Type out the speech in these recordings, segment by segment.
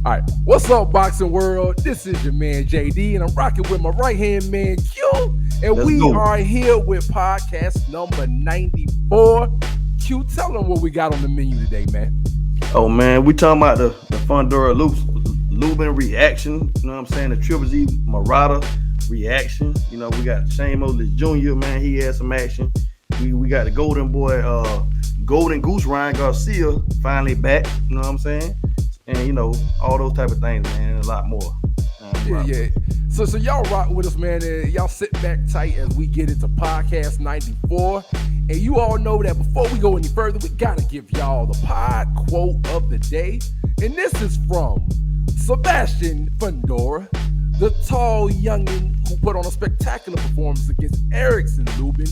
All right, what's up, boxing world? This is your man JD, and I'm rocking with my right hand man Q, and Let's we go. are here with podcast number 94. Q, tell them what we got on the menu today, man. Oh man, we talking about the Fundora Lubin reaction. You know what I'm saying? The Triple Z Marauder reaction. You know, we got Shane Moses Jr. Man, he had some action. We got the Golden Boy, Golden Goose Ryan Garcia finally back. You know what I'm saying? And you know all those type of things, man, and a lot more. Yeah. So y'all rock with us, man. And y'all sit back tight as we get into podcast 94. And you all know that before we go any further, we gotta give y'all the pod quote of the day. And this is from Sebastian Fundora, the tall youngin who put on a spectacular performance against Erickson Lubin.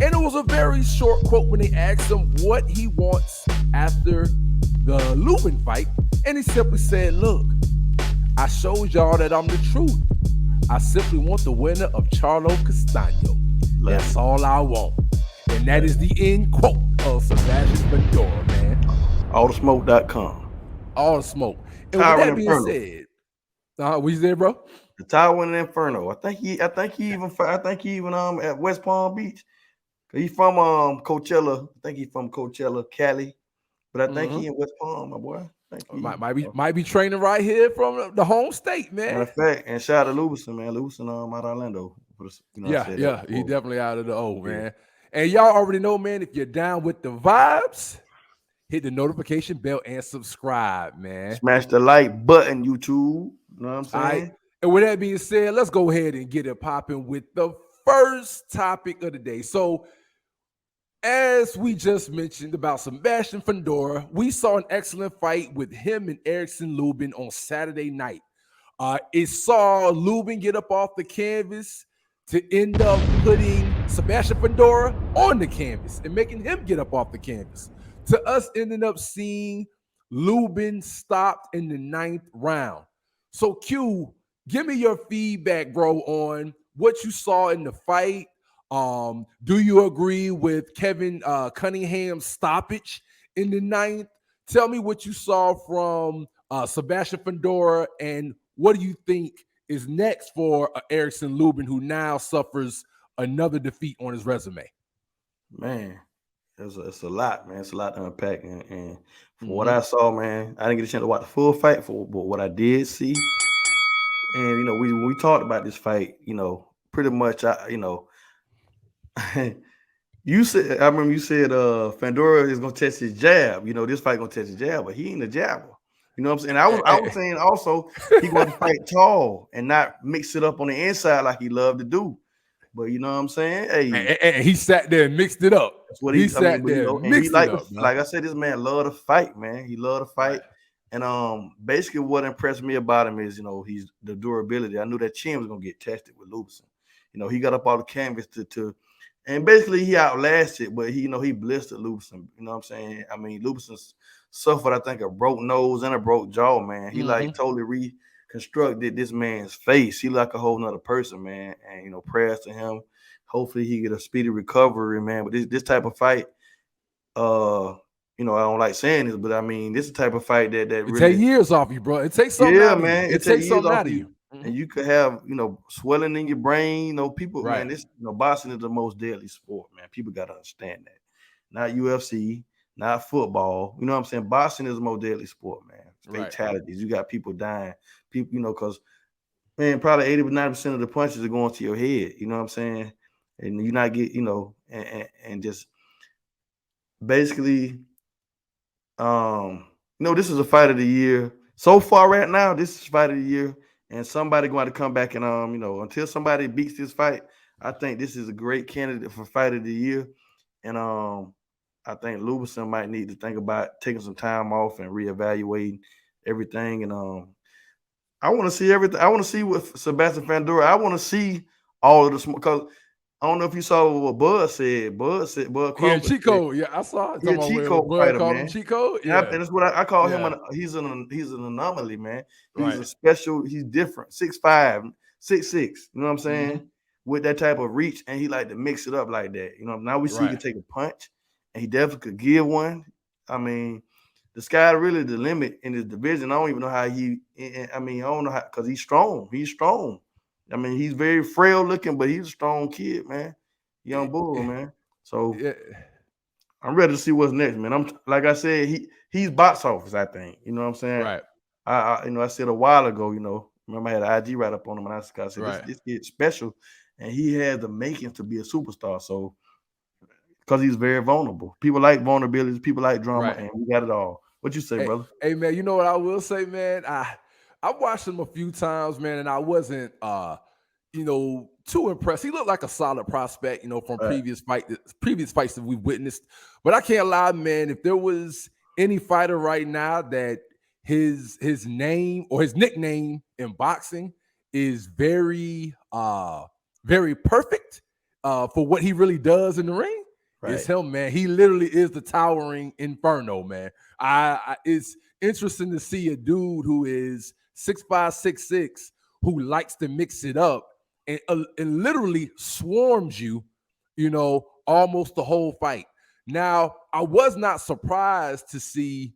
And it was a very short quote when they asked him what he wants after the Lubin fight. And he simply said, look, I showed y'all that I'm the truth. I simply want the winner of Charlo Castano. That's all I want. And that is the end quote of Sebastian Fundora, man. Allthesmoke.com. All the smoke. And Tyrant with that being Inferno. said, what you said, bro? The Tyrant Inferno. I think he even at West Palm Beach. He's from Coachella. I think he's from Coachella, Cali. But I think he in West Palm, my boy. Might be training right here from the home state, man. Matter of fact, and shout out to Lewison, man. Lewison out of Orlando. Yeah, he definitely out of the O, man. And y'all already know, man, if you're down with the vibes, hit the notification bell and subscribe, man. Smash the like button, YouTube. You know what I'm saying? All right. And with that being said, let's go ahead and get it popping with the first topic of the day. So, as we just mentioned about Sebastian Fundora, we saw an excellent fight with him and Erickson Lubin on Saturday night. It saw Lubin get up off the canvas to end up putting Sebastian Fundora on the canvas and making him get up off the canvas. To us ending up seeing Lubin stopped in the 9th round. So Q, give me your feedback, bro, on what you saw in the fight. Do you agree with Kevin Cunningham's stoppage in the 9th? Tell me what you saw from Sebastian Fundora, and what do you think is next for Erickson Lubin, who now suffers another defeat on his resume? Man, it's a lot, man. It's a lot to unpack. And from what I saw, man, I didn't get a chance to watch the full fight, but what I did see, and you know, we talked about this fight, you know, pretty much, you said, I remember you said Fundora is gonna test his jab. You know, this fight gonna test his jab, but he ain't a jabber. You know what I'm saying? I was saying also he going to fight tall and not mix it up on the inside like he loved to do. But you know what I'm saying? Hey, and he sat there and mixed it up. That's what he sat there, mixed it up. Like I said, this man loved to fight, man. He loved to fight. Right. And basically what impressed me about him is, you know, he's the durability. I knew that chin was gonna get tested with Lubin. You know, he got up all the canvas to and basically he outlasted, but he blistered Lubin. You know what I'm saying? I mean, Lubin suffered, I think, a broke nose and a broke jaw, man. He like totally reconstructed this man's face. He like a whole nother person, man. And you know, prayers to him. Hopefully he get a speedy recovery, man. But this type of fight, you know, I don't like saying this, but I mean, this is the type of fight that really take years off you, bro. It takes something out of you. It takes something out of you. And you could have, you know, swelling in your brain. You know, people, man, this, you know, boxing is the most deadly sport, man. People got to understand that. Not UFC, not football. You know what I'm saying? Boxing is the most deadly sport, man. Fatalities. You got people dying. People, you know, because, man, probably 80 to 90% of the punches are going to your head. You know what I'm saying? And you're not get, you know, and just basically, you know, this is a fight of the year. So far right now, this is fight of the year. And somebody going to come back and, you know, until somebody beats this fight, I think this is a great candidate for fight of the year. And I think Lubin might need to think about taking some time off and reevaluating everything. And I want to see everything. I want to see what Sebastian Fundora. I want to see all of the smoke, because I don't know if you saw what Bud said. Bud Crawford. Chico. Yeah, I saw it. He a Chico fighter, man. Chico. Yeah, and that's what I call him. He's an anomaly, man. He's a special. He's different. 6'5", 6'6". You know what I'm saying? With that type of reach, and he like to mix it up like that. You know, now we see he can take a punch, and he definitely could give one. I mean, the sky really the limit in his division. I don't even know how I don't know how, because he's strong. He's strong. I mean, he's very frail looking, but he's a strong kid, man. Young bull, man. So Yeah. I'm ready to see what's next, man. I'm like I said, he's box office, I think. You know what I'm saying? Right. I said a while ago, remember I had an IG right up on him, and I said Right. this kid's special, and he has the makings to be a superstar. So because he's very vulnerable. People like vulnerabilities, people like drama, Right. and we got it all. What you say, Hey, brother? hey, man, you know what I will say, man? I watched him a few times, man, and I wasn't too impressed. He looked like a solid prospect, from Right. previous fights that we've witnessed. But I can't lie, man, if there was any fighter right now that his name or his nickname in boxing is very perfect for what he really does in the ring, it's Right. him, man. He literally is the towering inferno, man. It's interesting to see a dude who is 6'5", 6'6", who likes to mix it up and literally swarms you, almost the whole fight. Now, I was not surprised to see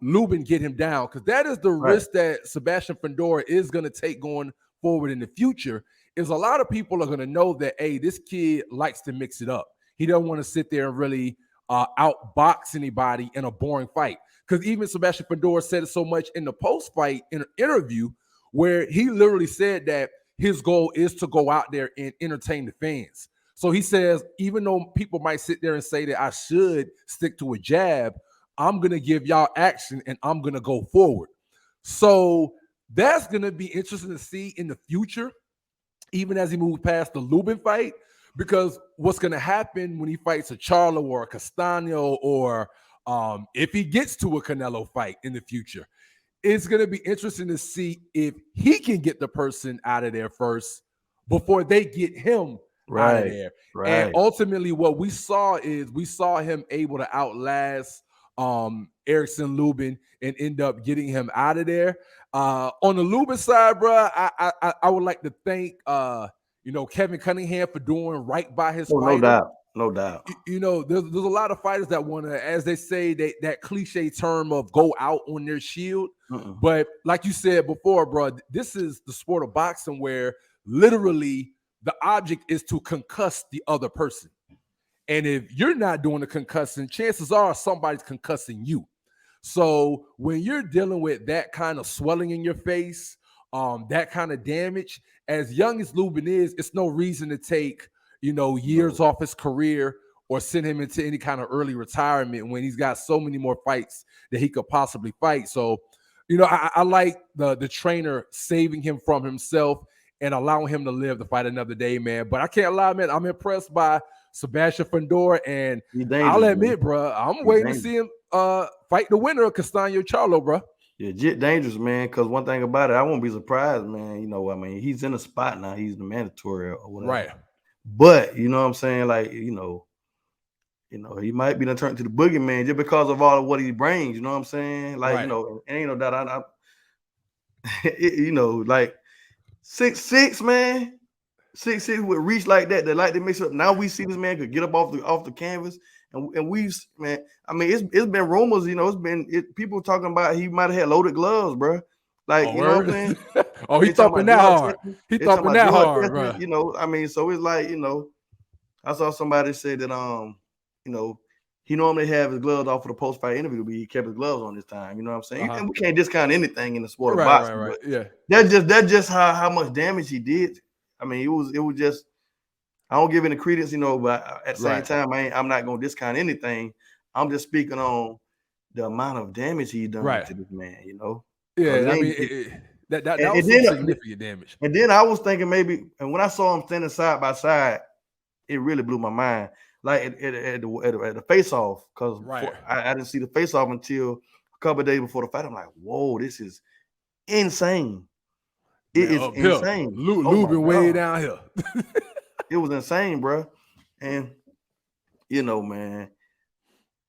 Lubin get him down, because that is the Right. risk that Sebastian Fundora is going to take going forward in the future. Is a lot of people are going to know that, hey, this kid likes to mix it up. He doesn't want to sit there and really outbox anybody in a boring fight. Because even Sebastian Fundora said it so much in the post-fight interview, where he literally said that his goal is to go out there and entertain the fans. So he says, even though people might sit there and say that I should stick to a jab, I'm going to give y'all action and I'm going to go forward. So that's going to be interesting to see in the future, even as he moves past the Lubin fight, because what's going to happen when he fights a Charlo or a Castano, or if he gets to a Canelo fight in the future, it's going to be interesting to see if he can get the person out of there first before they get him out of Right. there. And Right. ultimately, what we saw him able to outlast Erickson Lubin and end up getting him out of there. On the Lubin side, bro, I would like to thank Kevin Cunningham for doing right by his Oh, no fighter. doubt. No doubt. There's a lot of fighters that want to, as they say, that cliche term of go out on their shield. But like you said before, bro, this is the sport of boxing where literally the object is to concuss the other person. And if you're not doing the concussing, chances are somebody's concussing you. So when you're dealing with that kind of swelling in your face, that kind of damage, as young as Lubin is, it's no reason to take, years off his career or send him into any kind of early retirement when he's got so many more fights that he could possibly fight. So, I like the trainer saving him from himself and allowing him to live to fight another day, man. But I can't lie, man, I'm impressed by Sebastian Fundora, and I'll admit, bro, I'm waiting to see him fight the winner of Castano Charlo, bro. Yeah, dangerous, man. Because one thing about it, I won't be surprised, man. He's in a spot now. He's the mandatory or whatever. Right. But you know what I'm saying, like he might be turned to the boogeyman just because of all of what he brings. You know what I'm saying? Like Right. ain't no doubt. Like 6'6", man. 6'6" with reach like that. They like to mix up. Now we see this man could get up off the canvas. And we've, man, it's been rumors, people talking about he might have had loaded gloves, bro. Like, you know what I'm saying? Oh, he's thumping that hard. He thumping that hard, bro. So it's like, I saw somebody say that, he normally have his gloves off for the post-fight interview, but he kept his gloves on this time. You know what I'm saying? And we can't discount anything in the sport of boxing. Right. Yeah. That's just how much damage he did. I mean, it was just, I don't give any credence, but at the same time, I'm not going to discount anything. I'm just speaking on the amount of damage he done to this man, Yeah, I mean, that was some significant damage. And then I was thinking maybe, and when I saw him standing side by side, it really blew my mind. Like at the face-off, because I didn't see the face-off until a couple of days before the fight. I'm like, whoa, this is insane. It is insane. Lubin way down here. It was insane, bro. And man,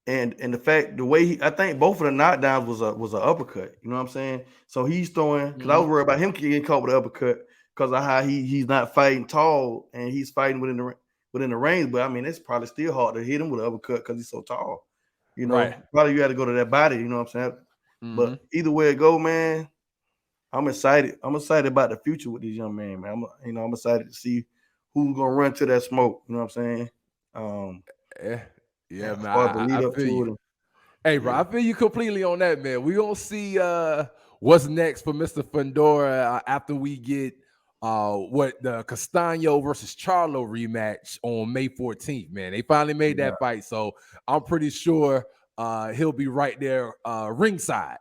and the fact, the way I think both of the knockdowns was an uppercut. You know what I'm saying? So he's throwing, because I was worried about him getting caught with an uppercut because of how he's not fighting tall and he's fighting within the range. But I mean, it's probably still hard to hit him with an uppercut because he's so tall. You Right. know, probably you had to go to that body. You know what I'm saying? Mm-hmm. But either way it go, man, I'm excited. I'm excited about the future with these young men, man. I'm excited to see who's gonna run to that smoke. You know what I'm saying? Um, Yeah, yeah, as man. far as the I lead up feel you. to it, Hey, bro, yeah, I feel you completely on that, man. We gonna see what's next for Mr. Fundora after we get what the Castano versus Charlo rematch on May 14th, man. They finally made yeah, that fight, so I'm pretty sure he'll be right there ringside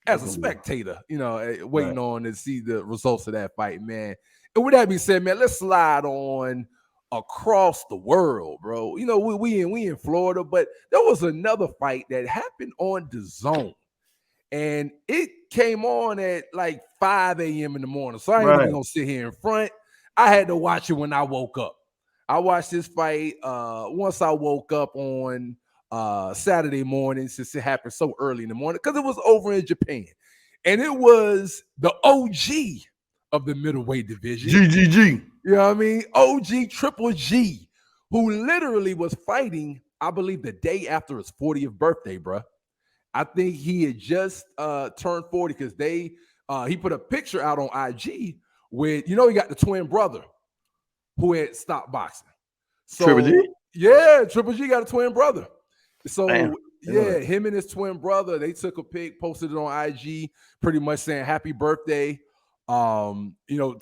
as a that's gonna be spectator, right. waiting on to see the results of that fight, man. And with that being said, man, let's slide on across the world, bro. We in Florida, but there was another fight that happened on the zone. And it came on at like 5 a.m. in the morning. So I ain't Right. even gonna sit here in front. I had to watch it when I woke up. I watched this fight once I woke up on Saturday morning, since it happened so early in the morning, because it was over in Japan. And it was the OG of the middleweight division. GGG. You know what I mean? OG Triple G, who literally was fighting, I believe, the day after his 40th birthday, bruh. I think he had just turned 40 because he put a picture out on IG with, he got the twin brother who had stopped boxing. Triple So G. yeah, Triple G got a twin brother. Damn. So yeah, him and his twin brother, they took a pic, posted it on IG, pretty much saying happy birthday, to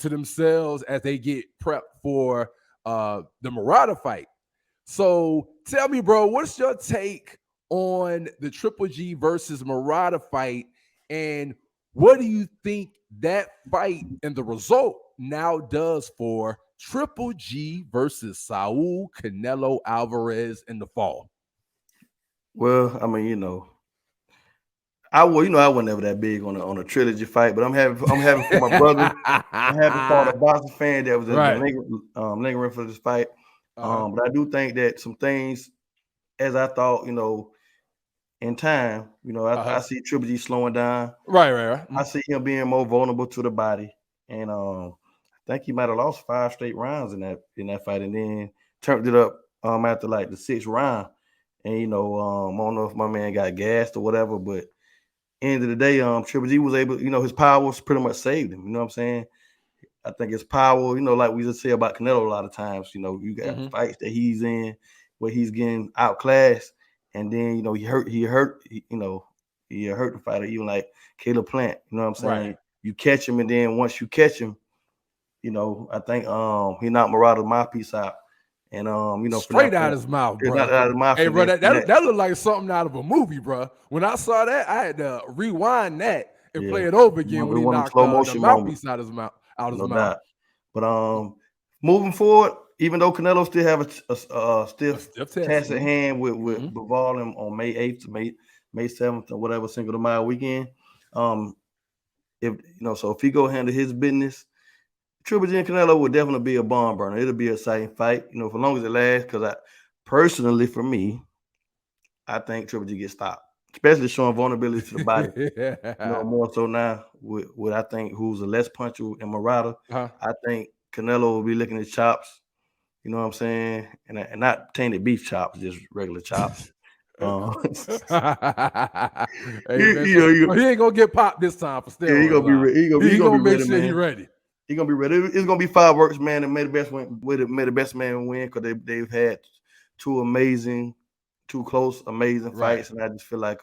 themselves as they get prepped for the Murata fight. So tell me, bro, what's your take on the Triple G versus Murata fight, and what do you think that fight and the result now does for Triple G versus Saul Canelo Alvarez in the fall? Well, I mean, I wasn't ever that big on a trilogy fight, but I'm having for my brother. I'm happy for the boxing fan that was Right. lingering for this fight. Uh-huh. But I do think that some things, as I thought, in time, I Uh-huh. see Triple G slowing down. Right. I see him being more vulnerable to the body, and I think he might have lost 5 straight rounds in that fight, and then turned it up after like the 6th round. And I don't know if my man got gassed or whatever, but end of the day, Triple G was able, his powers pretty much saved him. You know what I'm saying? I think his power, like we just say about Canelo a lot of times, you got Mm-hmm. fights that he's in where he's getting outclassed, and then he hurt the fighter, even like Caleb Plant. You know what I'm Right. saying? You catch him, and then once you catch him, I think he knocked Murata's mouthpiece out, and from Straight that out point, his mouth, it's bro. not out of the mouth, Hey, and bro, then that, from that that, that looked like something out of a movie, bro. When I saw that, I had to rewind that and yeah, play it over it again when he was a knocked slow the motion moment, mouthpiece out his mouth. Out his no mouth. doubt. But moving forward, even though Canelo still have a A stiff stiff test. task at hand with Mm-hmm. Bivol on May 8th to May 7th or whatever Cinco de Mayo weekend, if he go handle his business, Triple G and Canelo will definitely be a barn burner. It'll be an exciting fight, for long as it lasts. Because personally, for me, I think Triple G gets stopped, especially showing vulnerability to the body. Yeah. More so now with I think who's a less puncher in Murata. Huh? I think Canelo will be licking his chops. You know what I'm saying? And not tainted beef chops, just regular chops. Uh, Hey man, so, so he ain't gonna get popped this time for yeah, he gonna steroids. be Huh? ready. He He gonna be gonna make ready, sure he man. ready. He gonna be ready. It's gonna be fireworks, man. And may the best may the best man win because they've had two close, amazing Right. fights, and I just feel like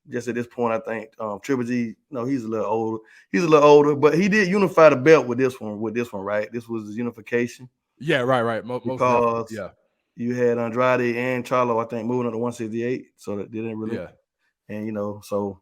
just at this point, I think Triple G, he's a little older. He's a little older, but he did unify the belt with this one. Right? This was his unification Yeah. Right. Most definitely. because Yeah. you had Andrade and Charlo, I think, moving up to 168, so that didn't really. Yeah. And so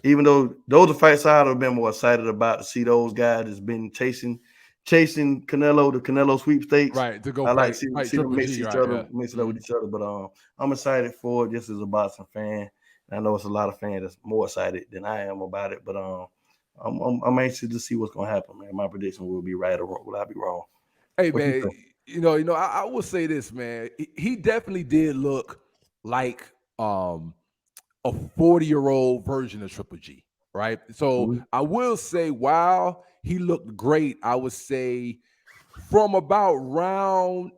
even though those are fights I'd have been more excited about to see those guys that's been chasing Canelo, the Canelo sweepstakes. Right. To go I like fight to see them Triple mix G. each Right. other, Yeah. mix it up with Mhm. each other. But I'm excited for it just as a boxing fan. And I know it's a lot of fans that's more excited than I am about it. But I'm anxious to see what's gonna happen, man. My prediction will be right or wrong. Will I be wrong? Hey What you man, think? I will say this, man. He definitely did look like a 40-year-old version of Triple G, right? So Mhm. I will say, while he looked great, I would say from about round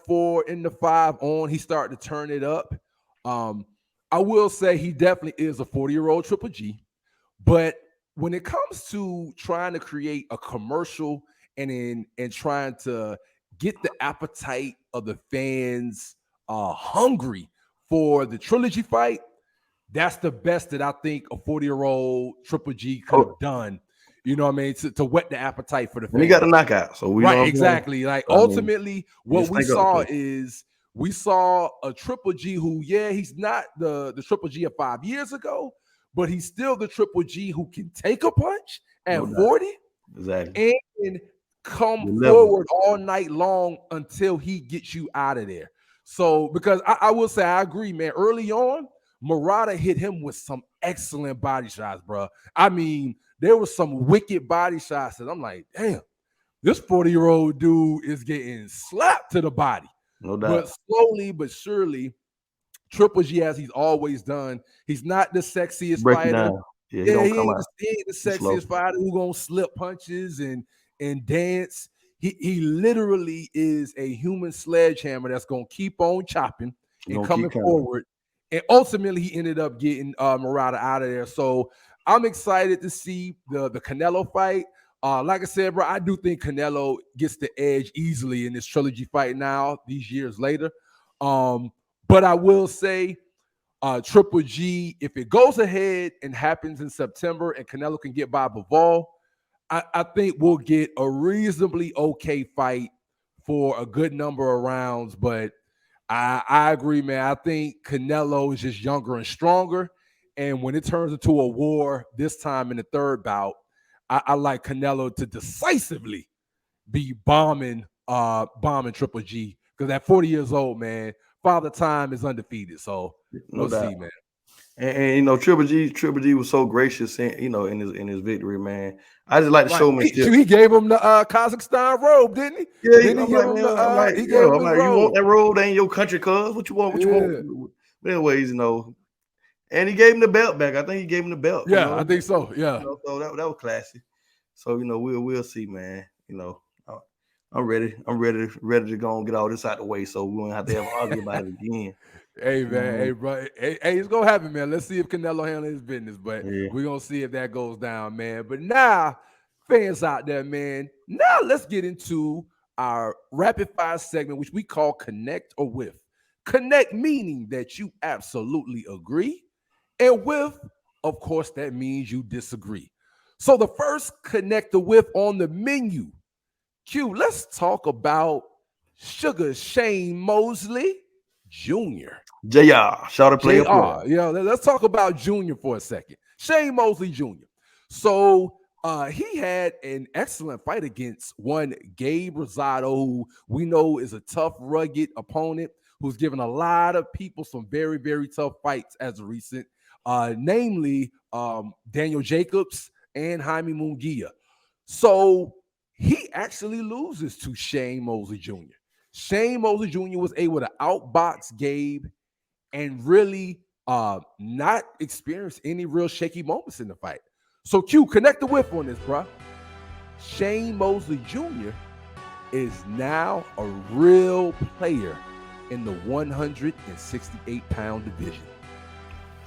4 into 5 on, he started to turn it up. I will say he definitely is a 40-year-old Triple G, but when it comes to trying to create a commercial and trying to get the appetite of the fans hungry for the trilogy fight, that's the best that I think a 40-year-old Triple G could have done. You know what I mean? To whet the appetite for the fans. And he got a knockout. So we know right, exactly. Like ultimately, what we saw is we saw a Triple G who, yeah, he's not the Triple G of 5 years ago, but he's still the Triple G who can take a punch at 40 exactly and come forward all night long until he gets you out of there. So, because I will say, I agree, man. Early on, Murata hit him with some excellent body shots, bro. I mean, there was some wicked body shots that I'm like, damn, this 40-year-old dude is getting slapped to the body. No doubt. But slowly but surely, Triple G, as he's always done, he's not the sexiest fighter. Yeah, he ain't the sexiest fighter who gonna slip punches and dance. He literally is a human sledgehammer that's gonna keep on chopping and coming forward. And ultimately, he ended up getting Murata out of there. So I'm excited to see the Canelo fight. Like I said, bro, I do think Canelo gets the edge easily in this trilogy fight now, these years later. But I will say, Triple G, if it goes ahead and happens in September and Canelo can get by Bivol, I think we'll get a reasonably okay fight for a good number of rounds. But I agree, man. I think Canelo is just younger and stronger. And when it turns into a war this time in the third bout, I like Canelo to decisively be bombing Triple G, because at 40 years old, man, Father Time is undefeated. So we'll see, man. And you know, Triple G was so gracious, in his victory, man. I just like to show him. He gave him the Kazakhstan robe, didn't he? Yeah, he gave him you want that robe? That ain't your country, cuz. What you want? What you want? But anyways, and he gave him the belt back. I think he gave him the belt. Yeah, I think so. Yeah. So that was classy. So we'll see, man. I'm ready. I'm ready to go and get all this out the way, so we won't have to ever argue about it again. Hey, man. Hey, bro. Hey, it's gonna happen, man. Let's see if Canelo handles his business, but we're gonna see if that goes down, man. But now, fans out there, man. Now let's get into our rapid fire segment, which we call Connect or Whiff. Connect meaning that you absolutely agree, and whiff, of course, that means you disagree. So the first Connect or Whiff on the menu. Q, let's talk about Sugar Shane Mosley Jr. JR, shout out player. Yeah, let's talk about Junior for a second. Shane Mosley Jr. So he had an excellent fight against one Gabe Rosado, who we know is a tough, rugged opponent who's given a lot of people some very, very tough fights as of recent, namely Daniel Jacobs and Jaime Munguia. So he actually loses to Shane Mosley Jr. Shane Mosley Jr. was able to outbox Gabe and really not experience any real shaky moments in the fight. So Q, connect the whip on this, bro. Shane Mosley Jr. is now a real player in the 168-pound division.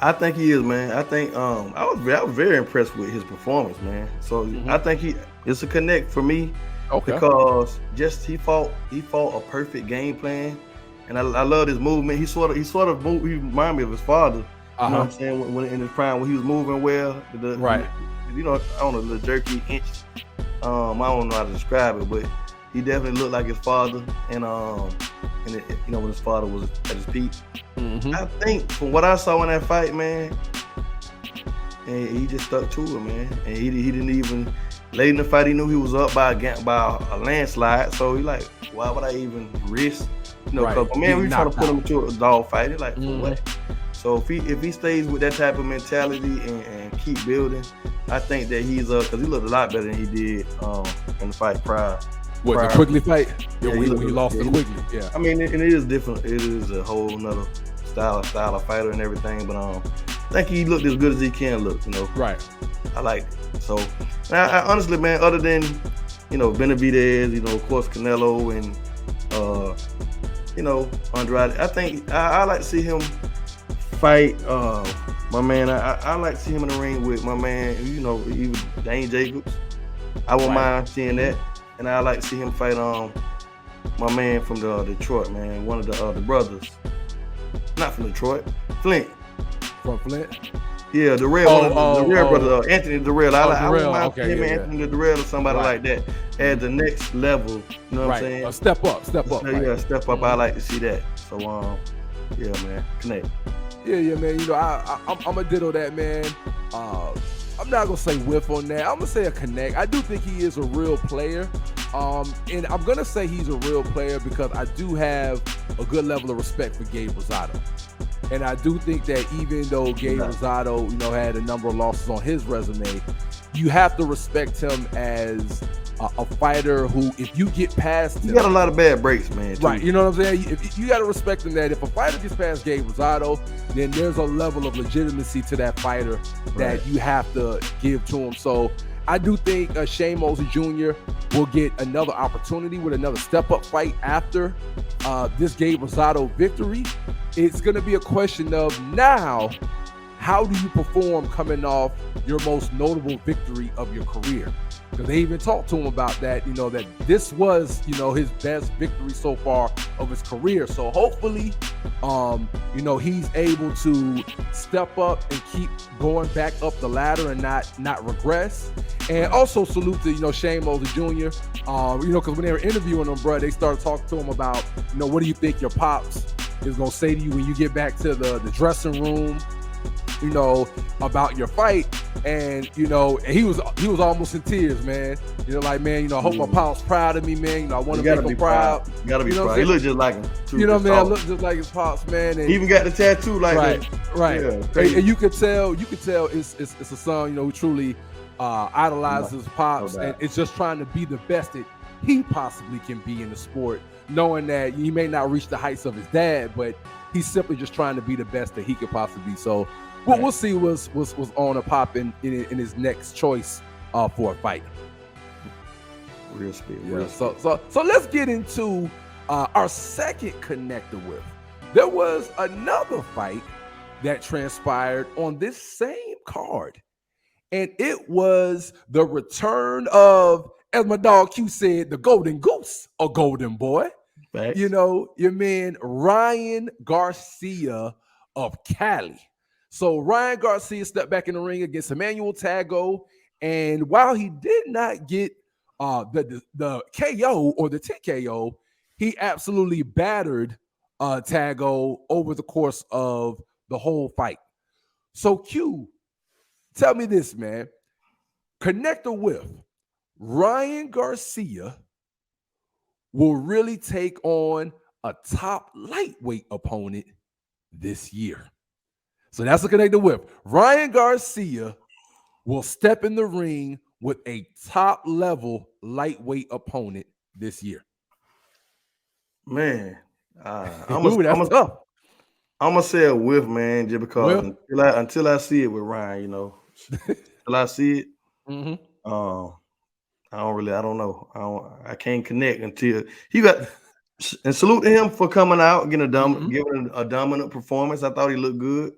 I think he is, man. I think I was very impressed with his performance, man. So I think it's a connect for me, because he fought a perfect game plan, and I love his movement. He reminded me of his father. You know what I'm saying? When in his prime, when he was moving well, I don't know, the jerky inch. I don't know how to describe it, but he definitely looked like his father, and when his father was at his peak. I think from what I saw in that fight, man, and he just stuck to it, man. And he didn't even late in the fight. He knew he was up by a landslide, so he like, why would I even risk? Because man, we trying to put him into a dog fight. He's like, for what? So if he stays with that type of mentality and keep building, I think that he's because he looked a lot better than he did in the fight prior. The Quigley fight? Yeah, we lost to Quigley. Yeah. I mean, it is different. It is a whole nother style of fighter and everything. But I think he looked as good as he can look. Right. I like it. So, I honestly, man, other than Benavidez, of course Canelo and Andrade, I think I like to see him fight my man. I like to see him in the ring with my man, even Dane Jacobs. I won't mind seeing that. And I like to see him fight my man from the Detroit, man. One of the brothers. Not from Detroit. Flint. From Flint? Yeah, the real brother, Anthony Durrell. I wouldn't mind him, Anthony Durrell, or somebody like that at the next level. You know what I'm saying? A step up. Yeah, step up. I like to see that. So yeah, man, connect. Yeah, man. I'm a diddle that, man. I'm not gonna say whiff on that. I'm gonna say a connect. I do think he is a real player. And I'm gonna say he's a real player because I do have a good level of respect for Gabe Rosado. And I do think that even though Gabe Rosado, had a number of losses on his resume, you have to respect him as a fighter who, if you get past him, he got a lot of bad breaks, man. Too. Right, you know what I'm saying? If you got to respect him that if a fighter gets past Gabe Rosado, then there's a level of legitimacy to that fighter that you have to give to him. So I do think Shane Mosley Jr. will get another opportunity with another step-up fight after this Gabe Rosado victory. It's going to be a question of now, how do you perform coming off your most notable victory of your career? Because they even talked to him about that, that this was, his best victory so far of his career. So hopefully, he's able to step up and keep going back up the ladder and not regress. And also salute to, Shane Mosley Jr., because when they were interviewing him, bro, they started talking to him about, what do you think your pops is going to say to you when you get back to the dressing room, about your fight. And he was almost in tears, man. Man, I hope my pop's proud of me, man. I want to make him proud. You gotta be proud. He look just like him. Man, I look just like his pops, man. And he even got the tattoo like that. Right. Yeah, and you could tell it's a son, who truly idolizes his pops, and it's just trying to be the best that he possibly can be in the sport, knowing that he may not reach the heights of his dad, but he's simply just trying to be the best that he could possibly be. So we'll see what's on a pop in his next choice for a fight. Real speed. So let's get into our second connector with. There was another fight that transpired on this same card, and it was the return of, as my dog Q said, the golden goose or golden boy. Thanks. Your man Ryan Garcia of Cali. So Ryan Garcia stepped back in the ring against Emmanuel Tago, and while he did not get the KO or the TKO, he absolutely battered Tago over the course of the whole fight. So Q, tell me this, man. Connector with Ryan Garcia will really take on a top lightweight opponent this year. So that's the connector with. Ryan Garcia will step in the ring with a top level lightweight opponent this year. Man, I'm gonna say a whiff, man, just because until I see it with Ryan, until I see it, I don't know. I can't connect until he got. And salute to him for coming out, giving a dominant performance. I thought he looked good.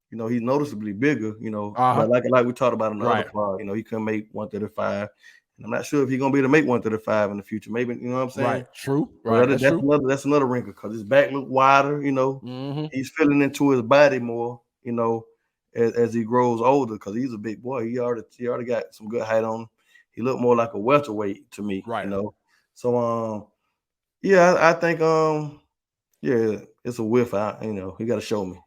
He's noticeably bigger. But like we talked about in the other part, he couldn't make 135. And I'm not sure if he's gonna be able to make 135 in the future. Maybe, you know what I'm saying? Right. True. Right. That's another wrinkle because his back look wider. He's filling into his body more. As he grows older, because he's a big boy. He already got some good height on him. He looked more like a welterweight to me. Right. So I think it's a whiff. He got to show me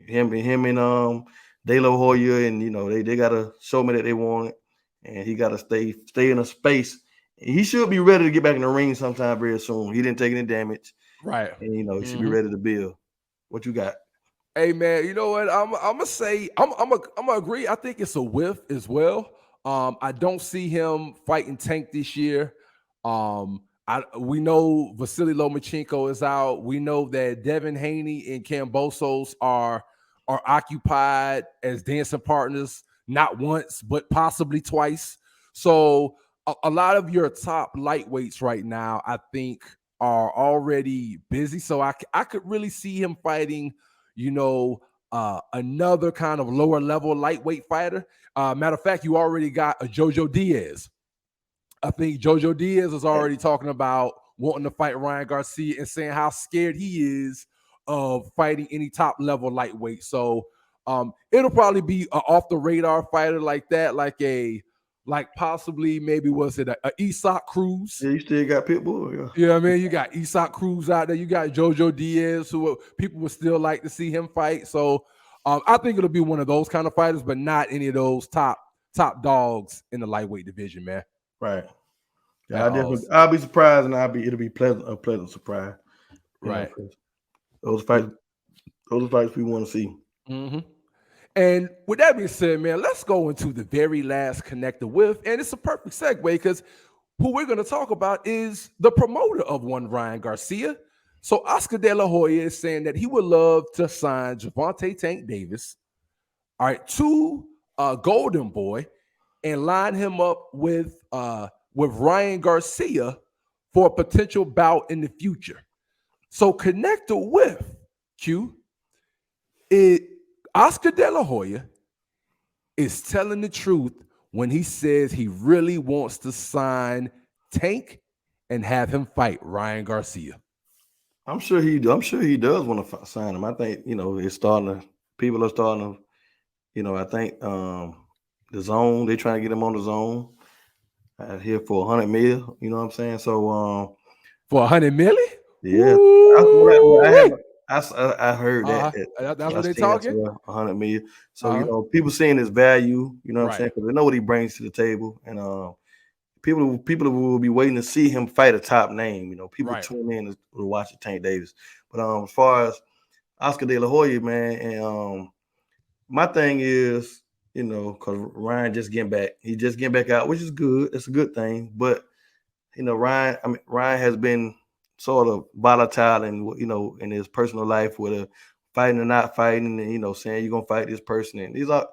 him and De La Hoya, and they got to show me that they want it, and he got to stay in a space. He should be ready to get back in the ring sometime very soon. He didn't take any damage, right? And he should be ready to build. What you got? Hey man, you know what? I'm gonna say I'm gonna agree. I think it's a whiff as well. I don't see him fighting Tank this year. We know Vasily Lomachenko is out. We know that Devin Haney and Kambosos are occupied as dancing partners, not once, but possibly twice. So a lot of your top lightweights right now, I think, are already busy. So I could really see him fighting, another kind of lower level lightweight fighter. Matter of fact, you already got a Jojo Diaz. I think Jojo Diaz is already talking about wanting to fight Ryan Garcia and saying how scared he is of fighting any top level lightweight. So it'll probably be an off the radar fighter like that, like possibly maybe was it a Isak Cruz? Yeah, you still got Pitbull. Yeah. You know what I mean? You got Isak Cruz out there. You got Jojo Diaz, who people would still like to see him fight. So I think it'll be one of those kind of fighters, but not any of those top dogs in the lightweight division, man. Right. Yeah, I'll be surprised, and it'll be a pleasant surprise. Right. Those fights we want to see. Mm-hmm. And with that being said, man, let's go into the very last connector with, and it's a perfect segue because who we're going to talk about is the promoter of one Ryan Garcia. So Oscar De La Hoya is saying that he would love to sign Gervonta Tank Davis, all right, to Golden Boy, and line him up with Ryan Garcia for a potential bout in the future. So connector with Q, Oscar De La Hoya is telling the truth when he says he really wants to sign Tank and have him fight Ryan Garcia. I'm sure he does want to sign him. I think people are starting to, I think the Zone, they're trying to get him on the Zone here for $100 million. You know what I'm saying? So for $100 million? Yeah. I heard that. That's what they're talking? $100 million. So, people seeing his value, you know what I'm saying? Because they know what he brings to the table. And people will be waiting to see him fight a top name. People tune in to watch Tank Davis. But as far as Oscar De La Hoya, man, and my thing is, because Ryan just getting back. He just getting back out, which is good. It's a good thing. But, Ryan has been sort of volatile and, in his personal life with fighting or not fighting and, saying you're going to fight this person. And he got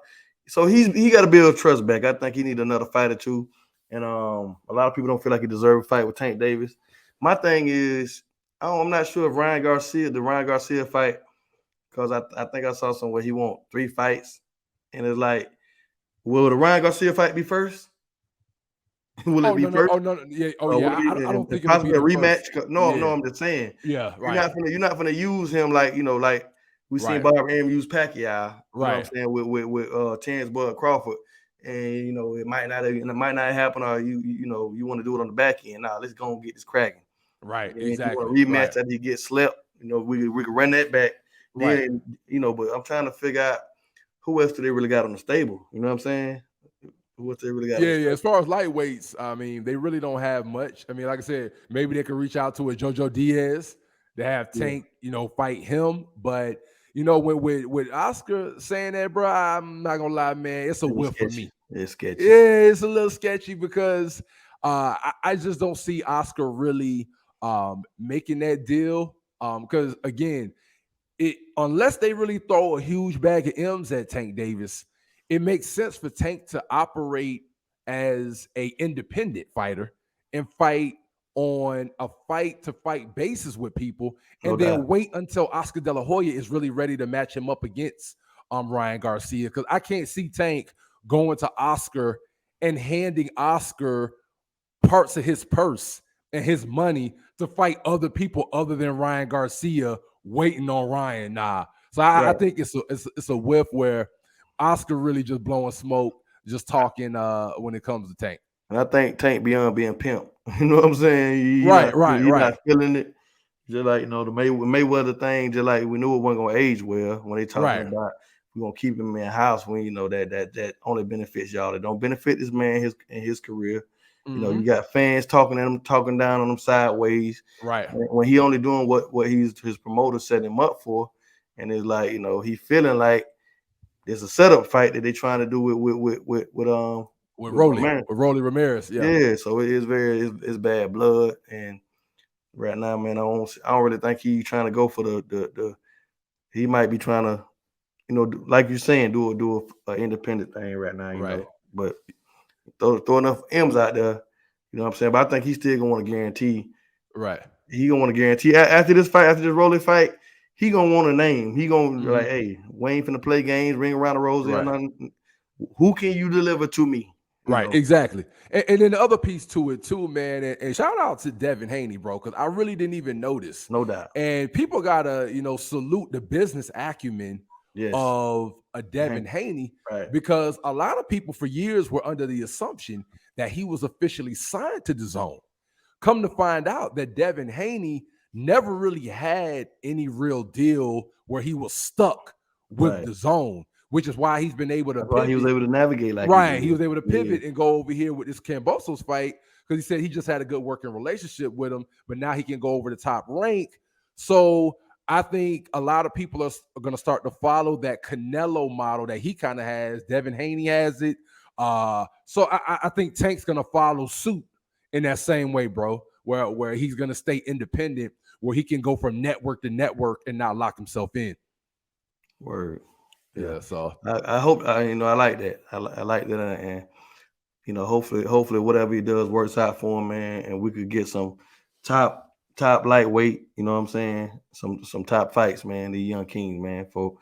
to build trust back. I think he need another fight or two. And a lot of people don't feel like he deserves a fight with Tank Davis. My thing is, I'm not sure if the Ryan Garcia fight, because I think I saw somewhere he want 3 fights. And it's like, will the Ryan Garcia fight be first? Will it be first? I don't think it'll be a rematch. No, I'm just saying. Yeah, right. You're not gonna use him like we seen Bob Arum use Pacquiao. You know what I'm saying, with Terrence Bud Crawford. And it might not happen, or you want to do it on the back end. Nah, let's go and get this cracking. Right, and exactly. You rematch that he gets slept. We can run that back. Right. Then, but I'm trying to figure out who else do they really got on the stable. You know what I'm saying? What they really got. Yeah. As far as lightweights, I mean, they really don't have much. I mean, like I said, maybe they could reach out to a Jojo Diaz to have Tank, fight him. But with Oscar saying that, bro, I'm not gonna lie, man, it's a whiff for me. It's sketchy. Yeah, it's a little sketchy because I just don't see Oscar really making that deal. Because again, unless they really throw a huge bag of M's at Tank Davis, it makes sense for Tank to operate as a independent fighter and fight on a fight-to-fight basis with people, and then wait until Oscar De La Hoya is really ready to match him up against Ryan Garcia. Because I can't see Tank going to Oscar and handing Oscar parts of his purse and his money to fight other people other than Ryan Garcia, waiting on Ryan. Nah. So I think it's a whiff where Oscar really just blowing smoke, just talking when it comes to Tank. And I think Tank beyond being pimp. You know what I'm saying? He's not feeling it. Just like, the Mayweather thing, just like we knew it wasn't going to age well when they talking about we're going to keep him in the house when that only benefits y'all. That don't benefit this man in his career. You got fans talking down on him sideways. Right. When he only doing what his promoter set him up for. And it's like, he feeling like there's a setup fight that they're trying to do with Rolly Ramirez. Yeah. So it is it's bad blood. And right now, man, I don't really think he's trying to go for the he might be trying to, like you're saying, do a independent thing right now, you know. But throw enough M's out there, you know what I'm saying? But I think he's still gonna want to guarantee. Right. He gonna want to guarantee after this Rolly fight, he gonna want a name. He gonna like, hey, Wayne finna play games, ring around the rosy or nothing. Who can you deliver to me? Right, exactly. And then the other piece to it too, man, and shout out to Devin Haney, bro, because I really didn't even notice. No doubt. And people gotta, salute the business acumen of a Devin Haney, because a lot of people for years were under the assumption that he was officially signed to the Zone. Come to find out that Devin Haney never really had any real deal where he was stuck with the Zone, which is why he's been able to pivot. Why he was able to navigate like he was able to pivot and go over here with this Kambosos fight, because he said he just had a good working relationship with him, but now he can go over the Top Rank. So I think a lot of people are going to start to follow that Canelo model that he kind of has. Devin Haney has it. So I think Tank's going to follow suit in that same way, bro, where he's going to stay independent, where he can go from network to network and not lock himself in. Word. Yeah, so I hope I like that. I like that, and hopefully whatever he does works out for him, man, and we could get some top lightweight. You know what I'm saying? Some top fights, man. The young kings, man, for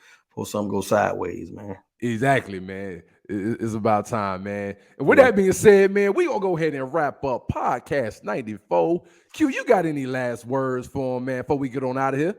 something go sideways, man. Exactly, man. It's about time, man. And with that being said, man, we gonna go ahead and wrap up podcast 94. Q, you got any last words for him, man, before we get on out of here?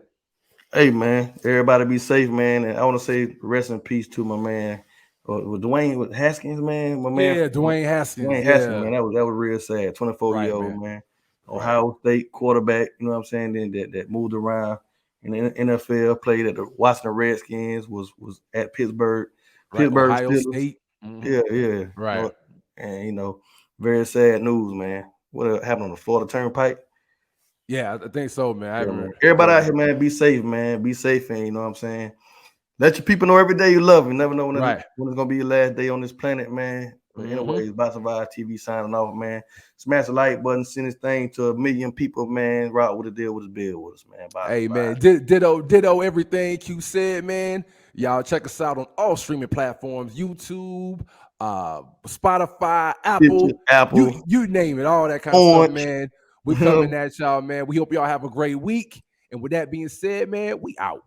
Hey, man, everybody be safe, man. And I want to say rest in peace to my man, with Dwayne Haskins, man. My man, Dwayne Haskins. Haskins, man. That was real sad. 24-year-old man. Ohio State quarterback. You know what I'm saying? Then that moved around in the NFL, played at the Washington Redskins, was at Pittsburgh. Ohio State. Yeah. Right. And very sad news, man. What happened on the Florida Turnpike? Yeah, I think so, man. Everybody out here, man, be safe, man. Be safe, and you know what I'm saying? Let your people know every day you love them. You never know when it's going to be your last day on this planet, man. But anyways, Vibez TV signing off, man. Smash the like button, send this thing to 1 million people, man. Rock with the deal with his bill with us, man. Hey, man, ditto everything Q said, man. Y'all check us out on all streaming platforms, YouTube, Spotify, Apple. You name it, all that kind of stuff, man. We coming at y'all, man. We hope y'all have a great week. And with that being said, man, we out.